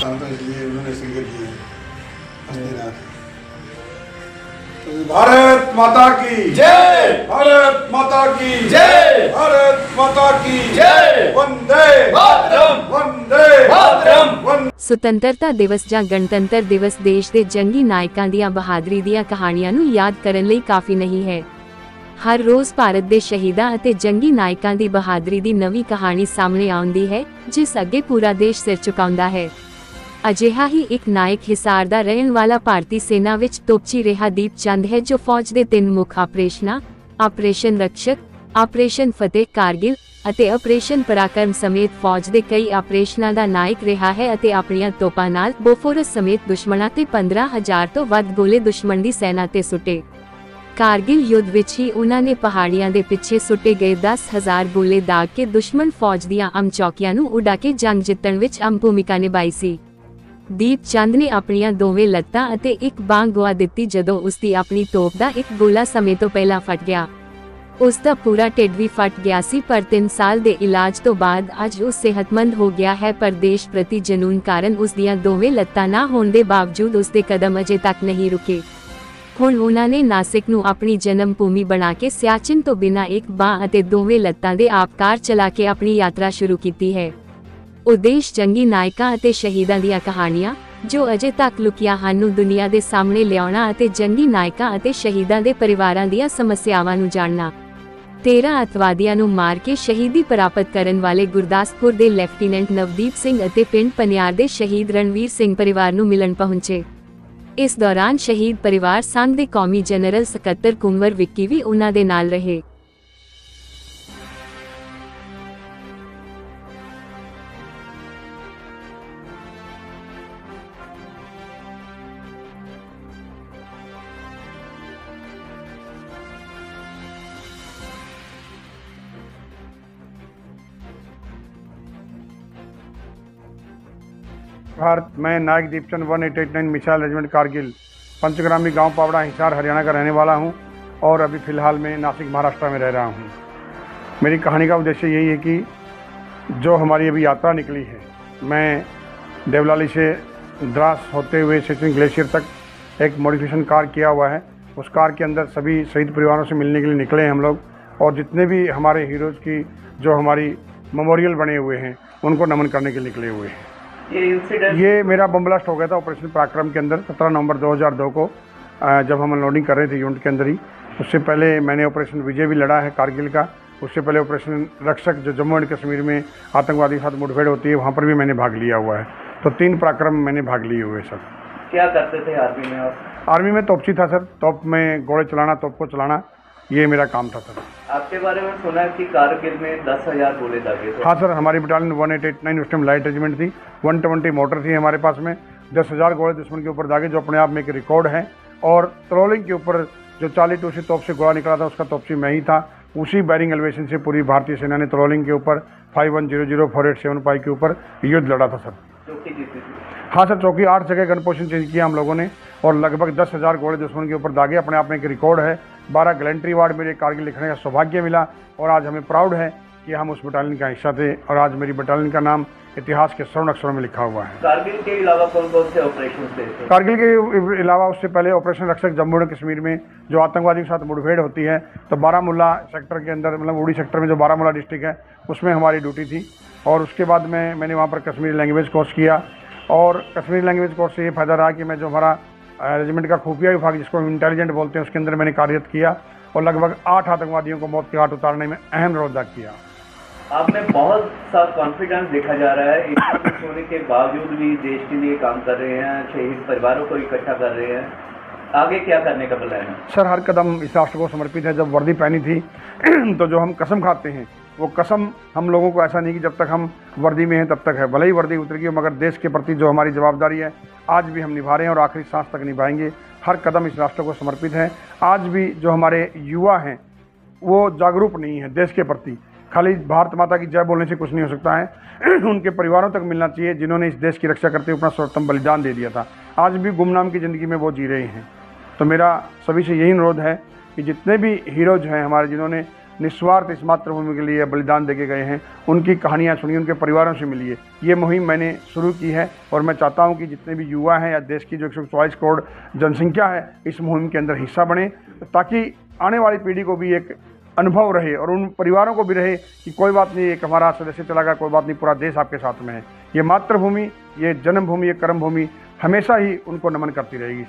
साल था, इसलिए उन्होंने सिंगर किए हस्तीनाथ। भारत माता की जय, भारत माता की जय, भारत माता की जय, वंदे मातरम, वंदे मातरम। ਸੁਤੰਤਰਤਾ ਦਿਵਸ ਜਾਂ ਗਣਤੰਤਰ ਦਿਵਸ ਦੇਸ਼ ਦੇ ਜੰਗੀ ਨਾਇਕਾਂ ਦੀਆਂ ਬਹਾਦਰੀ ਦੀਆਂ ਕਹਾਣੀਆਂ ਨੂੰ ਯਾਦ ਕਰਨ ਲਈ ਕਾਫੀ ਨਹੀਂ ਹੈ। ਹਰ ਰੋਜ਼ ਭਾਰਤ ਦੇ ਸ਼ਹੀਦਾਂ ਅਤੇ ਜੰਗੀ ਨਾਇਕਾਂ ਦੀ ਬਹਾਦਰੀ ਦੀ ਨਵੀਂ ਕਹਾਣੀ ਸਾਹਮਣੇ ਆਉਂਦੀ ਹੈ, ਜਿਸ ਅੱਗੇ ਪੂਰਾ ਦੇਸ਼ ਸਿਰ ਝੁਕਾਉਂਦਾ ਹੈ। ਅਜਿਹਾ ਹੀ ਇੱਕ ਨਾਇਕ ਹਿਸਾਰ ਦਾ ਰਹਿਣ ਵਾਲਾ ਭਾਰਤੀ ਸੈਨਾ ਵਿੱਚ ਤੋਪਚੀ ਰਿਹਾ ਦੀਪ ਚੰਦ ਹੈ, ਜੋ ਫੌਜ ਦੇ 3 ਮੁੱਖ ਆਪਰੇਸ਼ਨਾਂ ਆਪਰੇਸ਼ਨ ਰਕਸ਼ਕ, ਆਪਰੇਸ਼ਨ ਫਤਿਹ ਕਾਰਗਿਲ ਅਤੇ ਆਪਰੇਸ਼ਨ ਪਰਾਕਰਮ ਸਮੇਤ ਫੌਜ ਦੇ ਕਈ ਆਪਰੇਸ਼ਨਾਂ ਦਾ ਨਾਇਕ ਰਿਹਾ ਹੈ ਅਤੇ ਆਪਣੀਆਂ ਤੋਪਾਂ ਨਾਲ ਬੋਫੋਰਸ ਸਮੇਤ ਦੁਸ਼ਮਣਾਂ ਤੇ 15,000 ਤੋਂ ਵੱਧ ਗੋਲੇ ਦੁਸ਼ਮਣ ਦੀ ਸੈਨਾ ਤੇ ਸੁੱਟੇ। ਕਾਰਗਿਲ ਯੁੱਧ ਵਿੱਚ ਹੀ ਉਹਨਾਂ ਨੇ ਪਹਾੜੀਆਂ ਦੇ ਪਿੱਛੇ ਸੁੱਟੇ ਗਏ 10,000 ਗੋਲੇ ਦਾਗ ਕੇ ਦੁਸ਼ਮਣ ਫੌਜ ਦੀਆਂ ਅਮ ਚੌਕੀਆਂ ਨੂੰ ਉਡਾ ਕੇ ਜੰਗ ਜਿੱਤਣ ਵਿੱਚ ਅਹਿਮ ਭੂਮਿਕਾ ਨਿਭਾਈ ਸੀ। ਦੀਪ ਚੰਦ ਨੇ ਆਪਣੀਆਂ ਦੋਵੇਂ ਲੱਤਾਂ ਅਤੇ ਇੱਕ ਬਾਂਹ ਗੁਆ ਦਿੱਤੀ ਜਦੋਂ ਉਸਦੀ ਆਪਣੀ ਤੋਪ ਦਾ ਇੱਕ ਗੋਲਾ ਸਮੇਂ ਤੋਂ ਪਹਿਲਾਂ ਫਟ ਗਿਆ। ਉਸ ਦਾ ਪੂਰਾ ਢਿੱਡ ਵੀ ਫਟ ਗਿਆ ਸੀ, ਪਰ 3 ਸਾਲ ਦੇ ਇਲਾਜ ਤੋਂ ਬਾਅਦ ਅੱਜ ਉਹ ਸਿਹਤਮੰਦ ਹੋ ਗਿਆ ਹੈ। ਪਰ ਦੇਸ਼ ਪ੍ਰਤੀ ਜਨੂੰਨ ਕਾਰਨ ਉਸ ਦੀਆਂ ਦੋਵੇਂ ਲੱਤਾਂ ਨਾ ਹੋਣ ਦੇ ਬਾਵਜੂਦ ਉਸਦੇ ਕਦਮ ਅਜੇ ਤੱਕ ਨਹੀਂ ਰੁਕੇ। ਹੁਣ ਉਹਨਾਂ ਨੇ ਨਾਸਿਕ ਨੂੰ ਆਪਣੀ ਜਨਮ ਭੂਮੀ ਬਣਾ ਕੇ ਸਿਆਚਿਨ ਤੋਂ ਬਿਨਾਂ ਇੱਕ ਬਾਂਹ ਅਤੇ ਦੋਵੇਂ ਲੱਤਾਂ ਦੇ ਆਪਕਾਰ ਚਲਾ ਕੇ ਆਪਣੀ ਯਾਤਰਾ ਸ਼ੁਰੂ ਕੀਤੀ ਹੈ। ਉਦੇਸ਼ ਜੰਗੀ ਨਾਇਕਾਂ ਅਤੇ ਸ਼ਹੀਦਾਂ ਦੀਆਂ ਕਹਾਣੀਆਂ ਜੋ ਅਜੇ ਤੱਕ ਲੁਕੀਆਂ ਹਨ ਨੂੰ ਦੁਨੀਆ ਦੇ ਸਾਹਮਣੇ ਲਿਆਉਣਾ ਅਤੇ ਜੰਗੀ ਨਾਇਕਾਂ ਅਤੇ ਸ਼ਹੀਦਾਂ ਦੇ ਪਰਿਵਾਰਾਂ ਦੀਆਂ ਸਮੱਸਿਆਵਾਂ ਨੂੰ ਜਾਣਨਾ। 13 ਅੱਤਵਾਦੀਆਂ ਨੂੰ ਮਾਰ ਕੇ ਸ਼ਹੀਦੀ ਪ੍ਰਾਪਤ ਕਰਨ ਵਾਲੇ ਗੁਰਦਾਸਪੁਰ ਦੇ ਲੈਫਟੀਨੈਂਟ ਨਵਦੀਪ ਸਿੰਘ ਅਤੇ ਪਿੰਡ ਪਨਿਆਰ ਦੇ ਸ਼ਹੀਦ ਰਣਵੀਰ ਸਿੰਘ ਪਰਿਵਾਰ ਨੂੰ ਮਿਲਣ ਪਹੁੰਚੇ। ਇਸ ਦੌਰਾਨ ਸ਼ਹੀਦ ਪਰਿਵਾਰ ਸੰਘ ਦੇ ਕੌਮੀ ਜਨਰਲ ਸਕੱਤਰ ਕੁੰਵਰ ਵਿੱਕੀ ਵੀ ਉਹਨਾਂ ਦੇ ਨਾਲ ਰਹੇ। भारत, मैं नायक दीपचंद 1889 मिसाइल रेजिमेंट कारगिल पंचग्रामी गांव पावड़ा हिसार हरियाणा का रहने वाला हूं और अभी फ़िलहाल मैं नासिक महाराष्ट्र में रह रहा हूं। मेरी कहानी का उद्देश्य यही है कि जो हमारी अभी यात्रा निकली है, मैं देवलाली से द्रास होते हुए सिचिन ग्लेशियर तक एक मॉडिफिकेशन कार किया हुआ है। उस कार के अंदर सभी शहीद परिवारों से मिलने के लिए निकले हैं हम लोग, और जितने भी हमारे हीरोज़ की जो हमारी मेमोरियल बने हुए हैं उनको नमन करने के लिए निकले हुए हैं। ये मेरा बम ब्लास्ट हो गया था ऑपरेशन पराक्रम के अंदर 17 नवंबर 2002 को, जब हम अनलोडिंग कर रहे थे यूनिट के अंदर ही। उससे पहले मैंने ऑपरेशन विजय भी लड़ा है कारगिल का। उससे पहले ऑपरेशन रक्षक जो जम्मू एंड कश्मीर में आतंकवादी के साथ मुठभेड़ होती है, वहाँ पर भी मैंने भाग लिया हुआ है। तो 3 पराक्रम मैंने भाग लिए हुए सर। क्या करते थे आर्मी में आप? आर्मी में तोपची था सर, तोप में घोड़े चलाना, तोप को चलाना, ये मेरा काम था सर। आपके बारे में सुना है कि कारगिल में 10,000 गोले दागे थे। हाँ सर, हमारी बटालियन 1889 उस टाइम लाइट रेजिमेंट थी, 120 मोटर थी हमारे पास में, 10,000 गोले दुश्मन के ऊपर दागे, जो अपने आप में एक रिकॉर्ड है। और ट्रोलिंग के ऊपर जो 42 तोप से गोला निकला था, उसका तोपची मैं ही था। उसी बैरिंग एलिवेशन से पूरी भारतीय सेना ने ट्रोलिंग के ऊपर 51004875 के ऊपर युद्ध लड़ा था सर। चौकी जीती थी? हाँ सर, चौकी 8 जगह गन पोजिशन चेंज किया हम लोगों ने, और लगभग 10,000 गोले दुश्मन के ऊपर दागे, अपने आप में एक रिकॉर्ड है। 12 गैलेंट्री अवार्ड मेरे कारगिल लिखने का सौभाग्य मिला, और आज हमें प्राउड है कि हम उस बटालियन का हिस्सा थे, और आज मेरी बटालियन का नाम इतिहास के स्वर्ण अक्षरों में लिखा हुआ है। कारगिल के अलावा कौन कौन से ऑपरेशन थे? कारगिल के अलावा उससे पहले ऑपरेशन रक्षक जम्मू एंड कश्मीर में जो आतंकवादियों के साथ मुठभेड़ होती है, तो बारामूला सेक्टर के अंदर, मतलब उड़ी सेक्टर में जो बारामूला डिस्ट्रिक्ट है, उसमें हमारी ड्यूटी थी। और उसके बाद मैंने वहाँ पर कश्मीरी लैंग्वेज कोर्स किया, और कश्मीरी लैंग्वेज कोर्स से ये फ़ायदा रहा कि मैं जो हमारा रेजिमेंट का खुफिया विभाग, जिसको हम इंटेलिजेंट बोलते हैं, उसके अंदर मैंने कार्यरत किया, और लगभग 8 आतंकवादियों को मौत के घाट उतारने में अहम रोल अदा किया। आपने बहुत सा कॉन्फिडेंस देखा जा रहा है, इतना कुछ होने के बावजूद भी देश के लिए काम कर रहे हैं, शहीद परिवारों को इकट्ठा कर रहे हैं। आगे क्या करने का प्लान है? सर, हर कदम इस राष्ट्र को समर्पित है। जब वर्दी पहनी थी तो जो हम कसम खाते हैं, वो कसम हम लोगों को ऐसा नहीं कि जब तक हम वर्दी में हैं तब तक है, भले ही वर्दी उतरेगी, मगर देश के प्रति जो हमारी जवाबदारी है आज भी हम निभा रहे हैं, और आखिरी सांस तक निभाएंगे। हर कदम इस राष्ट्र को समर्पित है। आज भी जो हमारे युवा हैं वो जागरूक नहीं है देश के प्रति। खाली भारत माता की जय बोलने से कुछ नहीं हो सकता है, उनके परिवारों तक मिलना चाहिए जिन्होंने इस देश की रक्षा करते हुए अपना सर्वोत्तम बलिदान दे दिया था। आज भी गुमनाम की ज़िंदगी में वो जी रहे हैं। तो मेरा सभी से यही अनुरोध है कि जितने भी हीरोज हैं हमारे, जिन्होंने निस्वार्थ इस मातृभूमि के लिए बलिदान देके गए हैं, उनकी कहानियाँ सुनिए, उनके परिवारों से मिलिए। ये मुहिम मैंने शुरू की है और मैं चाहता हूँ कि जितने भी युवा हैं या देश की जो 144 करोड़ जनसंख्या है इस मुहिम के अंदर हिस्सा बने, ताकि आने वाली पीढ़ी को भी एक अनुभव रहे और उन परिवारों को भी रहे कि कोई बात नहीं, एक हमारा सदस्य चला गया, कोई बात नहीं, पूरा देश आपके साथ में है। ये मातृभूमि, ये जन्मभूमि, ये कर्मभूमि हमेशा ही उनको नमन करती रहेगी।